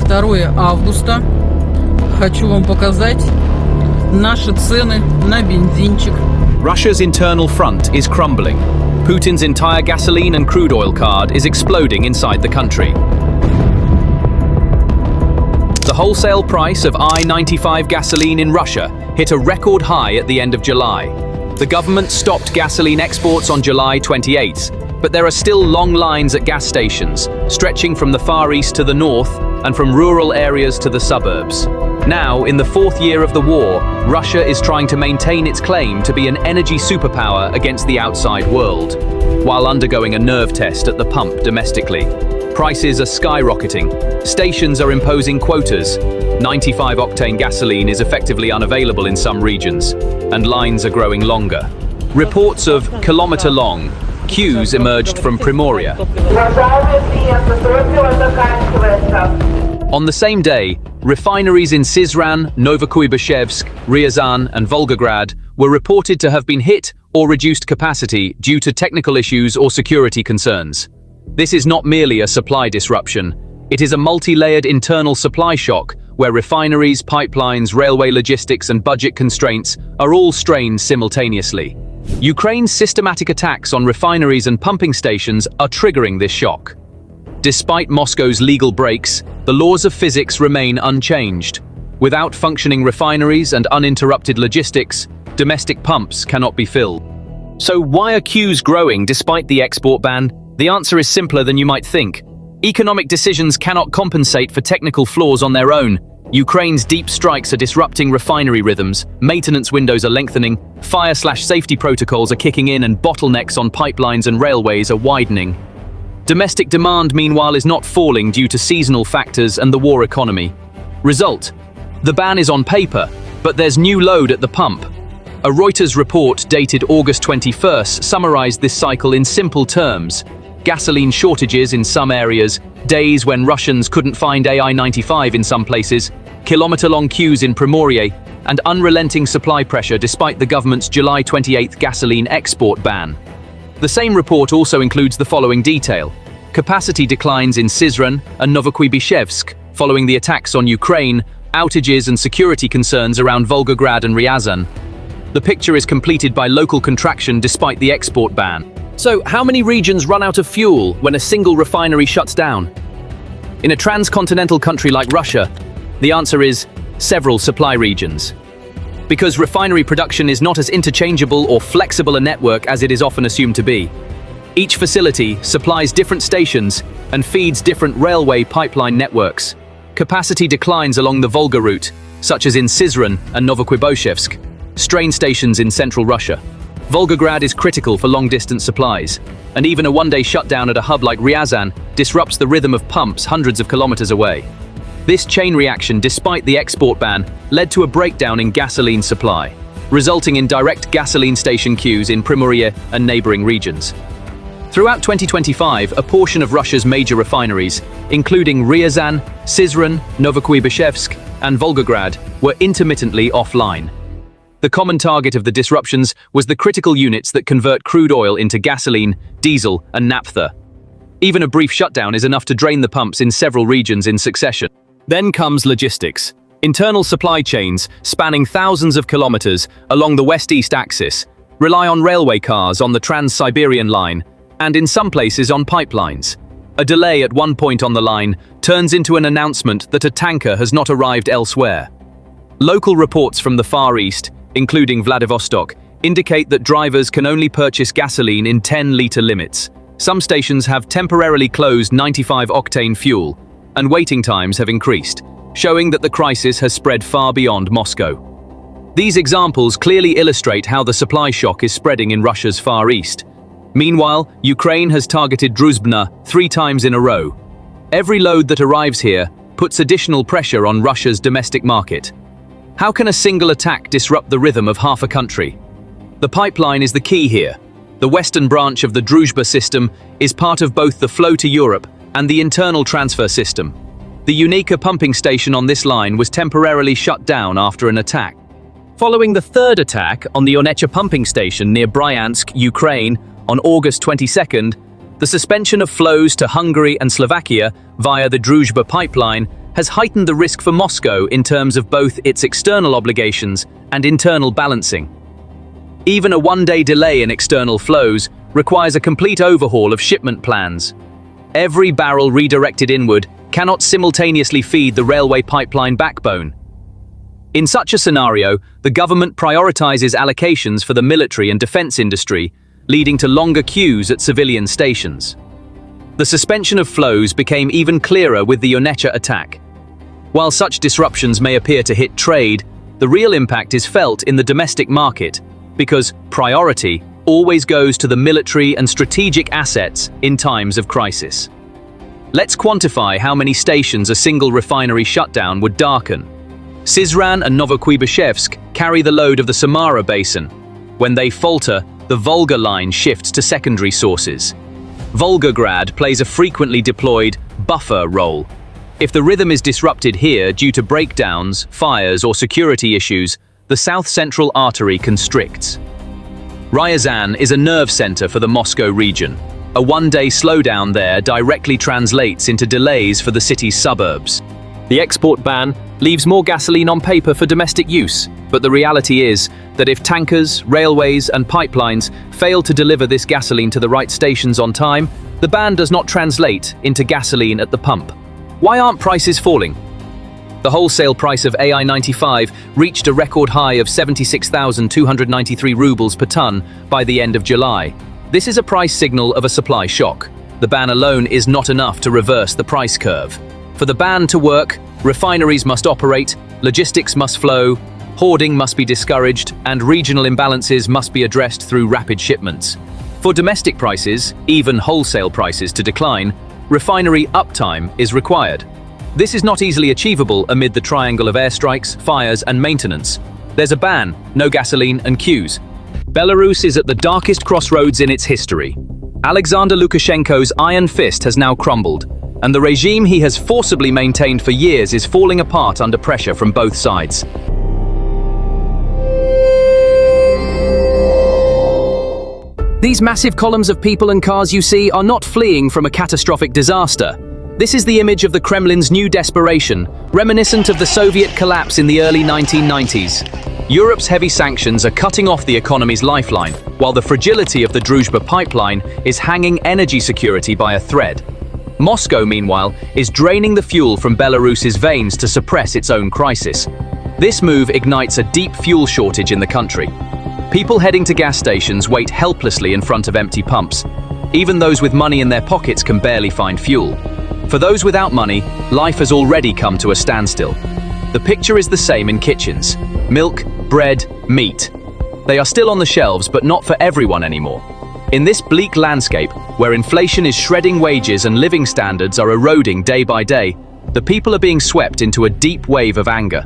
2 августа. Хочу вам показать наши цены на бензинчик. Russia's internal front is crumbling. Putin's entire gasoline and crude oil card is exploding inside the country. The wholesale price of I-95 gasoline in Russia hit a record high at the end of July. The government stopped gasoline exports on July 28th, but there are still long lines at gas stations, stretching from the Far East to the north and from rural areas to the suburbs. Now, in the 4th year of the war, Russia is trying to maintain its claim to be an energy superpower against the outside world, while undergoing a nerve test at the pump domestically. Prices are skyrocketing. Stations are imposing quotas. 95-octane gasoline is effectively unavailable in some regions, and lines are growing longer. Reports of kilometer-long queues emerged from Primoria. On the same day, refineries in Syzran, Novokuibyshevsk, Ryazan and Volgograd were reported to have been hit or reduced capacity due to technical issues or security concerns. This is not merely a supply disruption. It is a multi-layered internal supply shock where refineries, pipelines, railway logistics and budget constraints are all strained simultaneously. Ukraine's systematic attacks on refineries and pumping stations are triggering this shock. Despite Moscow's legal breaks, the laws of physics remain unchanged. Without functioning refineries and uninterrupted logistics, domestic pumps cannot be filled. So why are queues growing despite the export ban? The answer is simpler than you might think. Economic decisions cannot compensate for technical flaws on their own. Ukraine's deep strikes are disrupting refinery rhythms, maintenance windows are lengthening, fire/safety protocols are kicking in, and bottlenecks on pipelines and railways are widening. Domestic demand, meanwhile, is not falling due to seasonal factors and the war economy. Result: the ban is on paper, but there's new load at the pump. A Reuters report dated August 21st summarized this cycle in simple terms. Gasoline shortages in some areas, days when Russians couldn't find AI-95 in some places, kilometer-long queues in Primoria, and unrelenting supply pressure despite the government's July 28th gasoline export ban. The same report also includes the following detail: capacity declines in Syzran and Novokuibyshevsk following the attacks on Ukraine, outages and security concerns around Volgograd and Ryazan. The picture is completed by local contraction despite the export ban. So, how many regions run out of fuel when a single refinery shuts down? In a transcontinental country like Russia, the answer is several supply regions. Because refinery production is not as interchangeable or flexible a network as it is often assumed to be. Each facility supplies different stations and feeds different railway pipeline networks. Capacity declines along the Volga route, such as in Syzran and Novokuibyshevsk, strain stations in central Russia. Volgograd is critical for long-distance supplies, and even a one-day shutdown at a hub like Ryazan disrupts the rhythm of pumps hundreds of kilometers away. This chain reaction, despite the export ban, led to a breakdown in gasoline supply, resulting in direct gasoline station queues in Primoria and neighboring regions. Throughout 2025, a portion of Russia's major refineries, including Ryazan, Syzran, Novokuibyshevsk, and Volgograd, were intermittently offline. The common target of the disruptions was the critical units that convert crude oil into gasoline, diesel, and naphtha. Even a brief shutdown is enough to drain the pumps in several regions in succession. Then comes logistics. Internal supply chains, spanning thousands of kilometers along the west-east axis, rely on railway cars on the Trans-Siberian line, and in some places on pipelines. A delay at one point on the line turns into an announcement that a tanker has not arrived elsewhere. Local reports from the Far East, including Vladivostok, indicate that drivers can only purchase gasoline in 10-liter limits. Some stations have temporarily closed 95-octane fuel, and waiting times have increased, showing that the crisis has spread far beyond Moscow. These examples clearly illustrate how the supply shock is spreading in Russia's Far East. Meanwhile, Ukraine has targeted Druzhba 3 times in a row. Every load that arrives here puts additional pressure on Russia's domestic market. How can a single attack disrupt the rhythm of half a country? The pipeline is the key here. The western branch of the Druzhba system is part of both the flow to Europe and the internal transfer system. The Unica pumping station on this line was temporarily shut down after an attack. Following the third attack on the Onecha pumping station near Bryansk, Ukraine, on August 22nd, the suspension of flows to Hungary and Slovakia via the Druzhba pipeline has heightened the risk for Moscow in terms of both its external obligations and internal balancing. Even a one-day delay in external flows requires a complete overhaul of shipment plans. Every barrel redirected inward cannot simultaneously feed the railway pipeline backbone. In such a scenario, the government prioritizes allocations for the military and defense industry, leading to longer queues at civilian stations. The suspension of flows became even clearer with the Onechha attack. While such disruptions may appear to hit trade, the real impact is felt in the domestic market, because priority always goes to the military and strategic assets in times of crisis. Let's quantify how many stations a single refinery shutdown would darken. Syzran and Novokuibyshevsk carry the load of the Samara basin. When they falter, the Volga line shifts to secondary sources. Volgograd plays a frequently deployed buffer role. If the rhythm is disrupted here due to breakdowns, fires, or security issues, the south-central artery constricts. Ryazan is a nerve center for the Moscow region. A one-day slowdown there directly translates into delays for the city's suburbs. The export ban leaves more gasoline on paper for domestic use, but the reality is that if tankers, railways, and pipelines fail to deliver this gasoline to the right stations on time, the ban does not translate into gasoline at the pump. Why aren't prices falling? The wholesale price of AI-95 reached a record high of 76,293 rubles per ton by the end of July. This is a price signal of a supply shock. The ban alone is not enough to reverse the price curve. For the ban to work, refineries must operate, logistics must flow, hoarding must be discouraged, and regional imbalances must be addressed through rapid shipments. For domestic prices, even wholesale prices, to decline, refinery uptime is required. This is not easily achievable amid the triangle of airstrikes, fires, and maintenance. There's a ban, no gasoline, and queues. Belarus is at the darkest crossroads in its history. Alexander Lukashenko's iron fist has now crumbled, and the regime he has forcibly maintained for years is falling apart under pressure from both sides. These massive columns of people and cars you see are not fleeing from a catastrophic disaster. This is the image of the Kremlin's new desperation, reminiscent of the Soviet collapse in the early 1990s. Europe's heavy sanctions are cutting off the economy's lifeline, while the fragility of the Druzhba pipeline is hanging energy security by a thread. Moscow, meanwhile, is draining the fuel from Belarus's veins to suppress its own crisis. This move ignites a deep fuel shortage in the country. People heading to gas stations wait helplessly in front of empty pumps. Even those with money in their pockets can barely find fuel. For those without money, life has already come to a standstill. The picture is the same in kitchens. Milk, bread, meat. They are still on the shelves, but not for everyone anymore. In this bleak landscape, where inflation is shredding wages and living standards are eroding day by day, the people are being swept into a deep wave of anger.